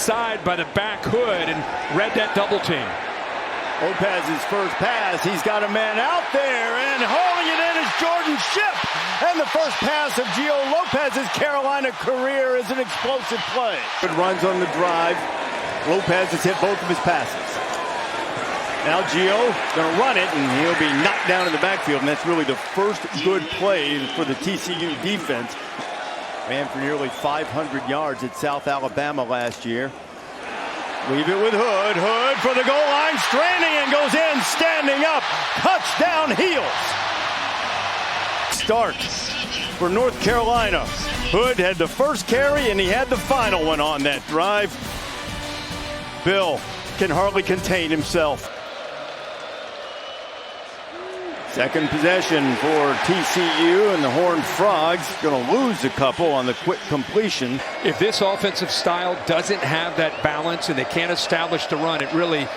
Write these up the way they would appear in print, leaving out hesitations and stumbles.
inside by the back hood and read that double team. Lopez's first pass, he's got a man out there, and hauling it in is Jordan Shipp. And the first pass of Gio Lopez's Carolina career is an explosive play. Good runs on the drive. Lopez has hit both of his passes. Now Gio going to run it, and he'll be knocked down in the backfield, and that's really the first good play for the TCU defense. Ran for nearly 500 yards at South Alabama last year. Leave it with Hood. Hood for the goal line, straining and goes in, standing up. Touchdown Heels. Start for North Carolina. Hood had the first carry and he had the final one on that drive. Bill can hardly contain himself. Second possession for TCU, and the Horned Frogs going to lose a couple on the quick completion. If this offensive style doesn't have that balance and they can't establish the run, it really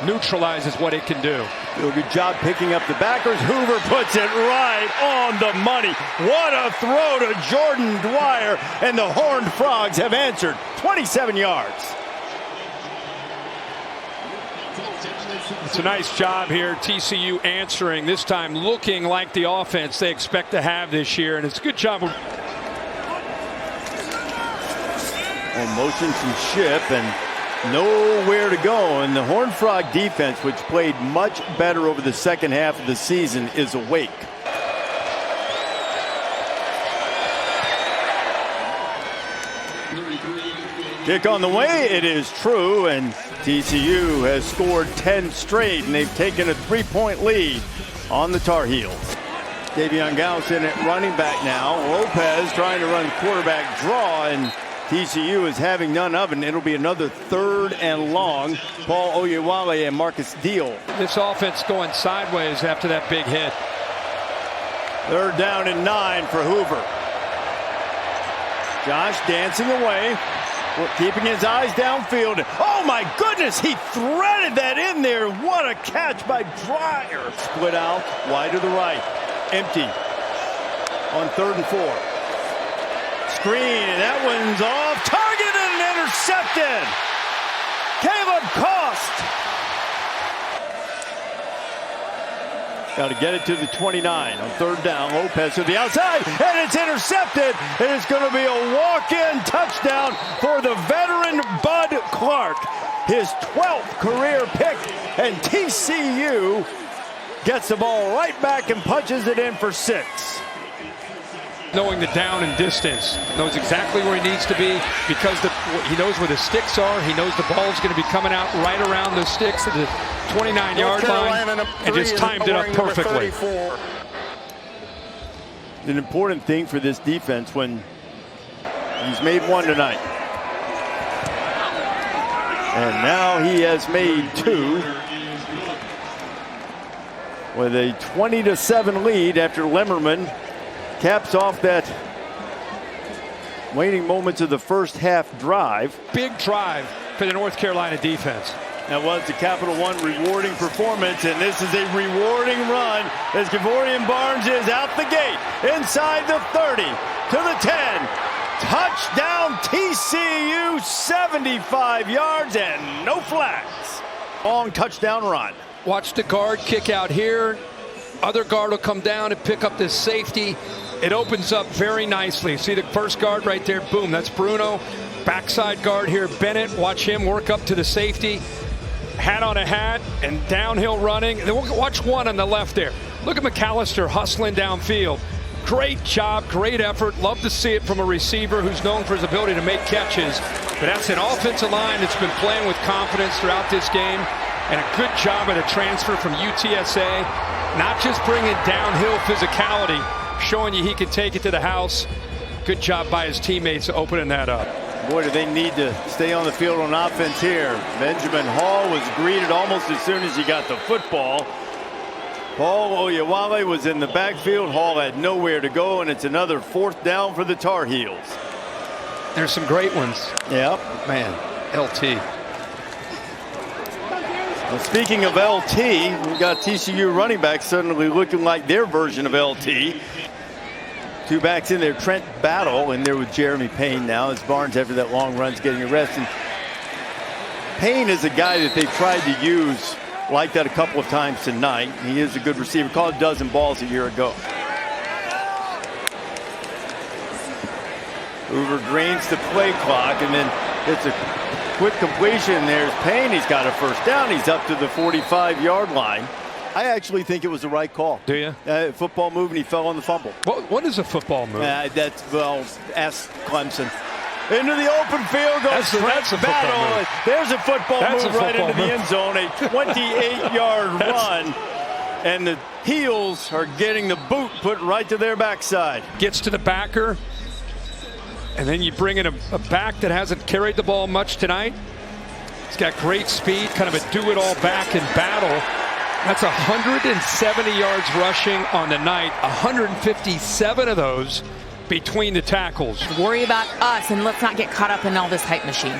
neutralizes what it can do. Do a good job picking up the backers. Hoover puts it right on the money. What a throw to Jordan Dwyer, and the Horned Frogs have answered. 27 yards. It's a nice job here, TCU answering, this time looking like the offense they expect to have this year, and it's a good job. On motion from Shipp, and nowhere to go, and the Horned Frog defense, which played much better over the second half of the season, is awake. Kick on the way, it is true, and TCU has scored 10 straight, and they've taken a 3-point lead on the Tar Heels. Davion Gauss in at running back now. Lopez trying to run quarterback draw, and TCU is having none of it, and it'll be another 3rd and long. Paul Oyewale and Marcus Deal. This offense going sideways after that big hit. 3rd down and 9 for Hoover. Josh dancing away, keeping his eyes downfield. Oh my goodness, he threaded that in there. What a catch by Dwyer. Split out wide to the right. Empty on 3rd and 4. Screen, and that one's off. Targeted and intercepted. Caleb Cost. Got to get it to the 29 on 3rd down. Lopez to the outside, and it's intercepted. And it's going to be a walk-in touchdown for the veteran Bud Clark. His 12th career pick, and TCU gets the ball right back and punches it in for 6. Knowing the down and distance, knows exactly where he needs to be because he knows where the sticks are. He knows the ball's going to be coming out right around the sticks at the 29-yard line, and just timed it up perfectly. An important thing for this defense when he's made one tonight. And now he has made 2 with a 20-7 lead after Lemmerman caps off that waning moments of the first half drive. Big drive for the North Carolina defense. That was the Capital One rewarding performance, and this is a rewarding run as Gavorian Barnes is out the gate, inside the 30, to the 10. Touchdown TCU, 75 yards and no flags. Long touchdown run. Watch the guard kick out here. Other guard will come down and pick up this safety. It opens up very nicely. See the first guard right there? Boom, that's Bruno. Backside guard here, Bennett. Watch him work up to the safety. Hat on a hat and downhill running. And then watch one on the left there. Look at McAllister hustling downfield. Great job, great effort. Love to see it from a receiver who's known for his ability to make catches. But that's an offensive line that's been playing with confidence throughout this game. And a good job at a transfer from UTSA. Not just bringing downhill physicality, showing you he can take it to the house. Good job by his teammates opening that up. Boy, do they need to stay on the field on offense here. Benjamin Hall was greeted almost as soon as he got the football. Paul Oyewale was in the backfield. Hall had nowhere to go, and it's another 4th down for the Tar Heels. There's some great ones. Yep. Man, LT. Well, speaking of LT, we've got TCU running backs suddenly looking like their version of LT. 2 backs in there. Trent Battle in there with Jeremy Payne now as Barnes, after that long run, is getting arrested. Payne is a guy that they've tried to use like that a couple of times tonight. He is a good receiver. Caught a dozen balls a year ago. Hoover drains the play clock and then hits a quick completion. There's Payne. He's got a first down. He's up to the 45-yard line. I actually think it was the right call. Do you? Football move, and he fell on the fumble. What is a football move? Well, ask Clemson. Into the open field goes that's a battle. move. There's a football That's move a right football into the move. end zone. A 28-yard run. And the heels are getting the boot put right to their backside. Gets to the backer. And then you bring in a back that hasn't carried the ball much tonight. He's got great speed, kind of a do-it-all back in battle. That's 170 yards rushing on the night, 157 of those between the tackles. Worry about us, and let's not get caught up in all this hype machine.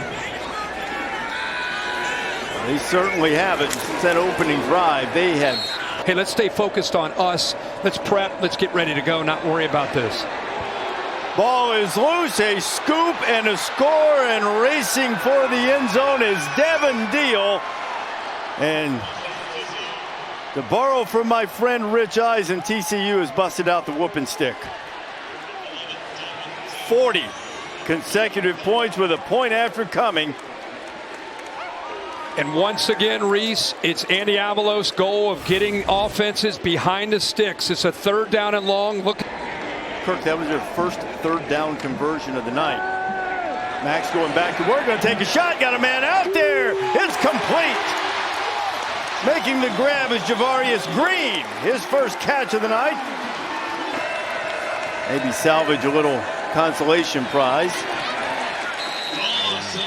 They certainly have it. Since that opening drive, they have. Hey, let's stay focused on us. Let's prep. Let's get ready to go, not worry about this. Ball is loose, a scoop and a score, and racing for the end zone is Devin Deal. And to borrow from my friend Rich Eisen, TCU has busted out the whooping stick. 40 consecutive points with a point after coming. And once again, Reese, it's Andy Avalos' goal of getting offenses behind the sticks. It's a third down and long. Look. Kirk, that was their first third down conversion of the night. Max going back to work, going to take a shot, got a man out there. It's complete. Making the grab is Javarius Green, his first catch of the night. Maybe salvage a little consolation prize.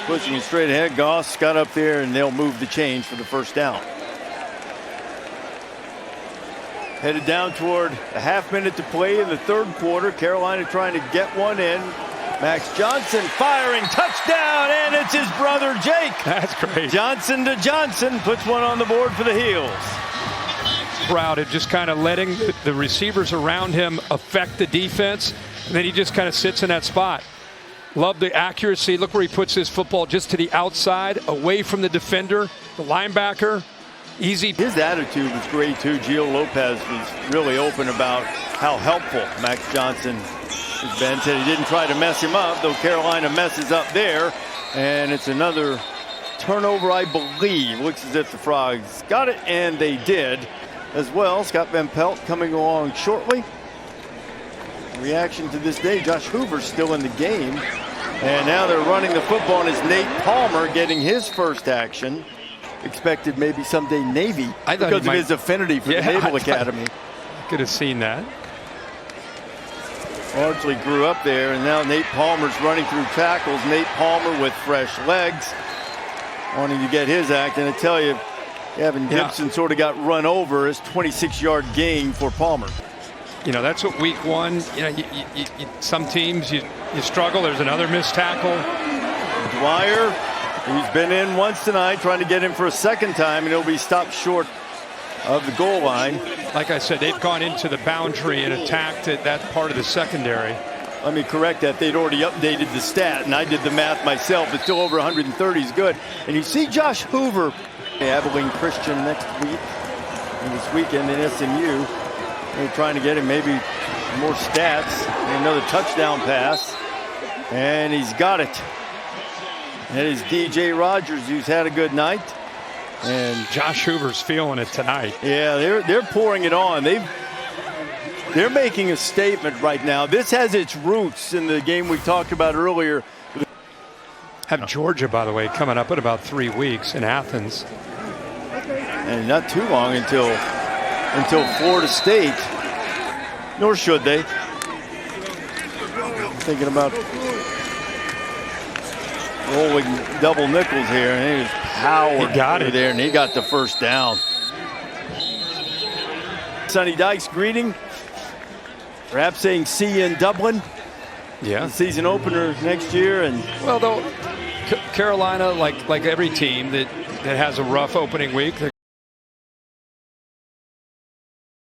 Pushing it straight ahead, Goss got up there, and they'll move the chains for the first down. Headed down toward a half minute to play in the third quarter. Carolina trying to get one in. Max Johnson firing, touchdown, and it's his brother Jake. That's great. Johnson to Johnson puts one on the board for the Heels. Crowded, just kind of letting the receivers around him affect the defense, and then he just kind of sits in that spot. Love the accuracy. Look where he puts his football, just to the outside, away from the defender, the linebacker. Easy. His attitude was great too. Gio Lopez was really open about how helpful Max Johnson has been. Said he didn't try to mess him up, though Carolina messes up there. And it's another turnover, I believe. Looks as if the Frogs got it, and they did as well. Scott Van Pelt coming along shortly. Reaction to this day, Josh Hoover still in the game. And now they're running the football, and it's Nate Palmer getting his first action. Expected maybe someday Navy because of his affinity for the Naval Academy. Could have seen that. Largely grew up there, and now Nate Palmer's running through tackles. Nate Palmer with fresh legs, wanting to get his act. And I tell you, Evan Gibson sort of got run over. His 26-yard gain for Palmer. You know, that's what week one, you know, some teams you struggle. There's another missed tackle. Dwyer, he's been in once tonight, trying to get him for a second time, and he'll be stopped short of the goal line. Like I said, they've gone into the boundary and attacked that part of the secondary. Let me correct that. They'd already updated the stat, and I did the math myself. It's still over 130 is good. And you see Josh Hoover, Abilene Christian next week, and this weekend in SMU. They're trying to get him maybe more stats. Another touchdown pass, and he's got it. That is DJ Rogers, who's had a good night. And Josh Hoover's feeling it tonight. Yeah, they're pouring it on. They're making a statement right now. This has its roots in the game we talked about earlier. Have Georgia, by the way, coming up in about 3 weeks in Athens. And not too long until Florida State. Nor should they. Thinking about rolling double nickels here, and he's powered through there, and he got the first down. Sonny Dykes greeting, perhaps saying see you in Dublin. Yeah. The season opener next year. And well, though, Carolina, like every team that has a rough opening week, they're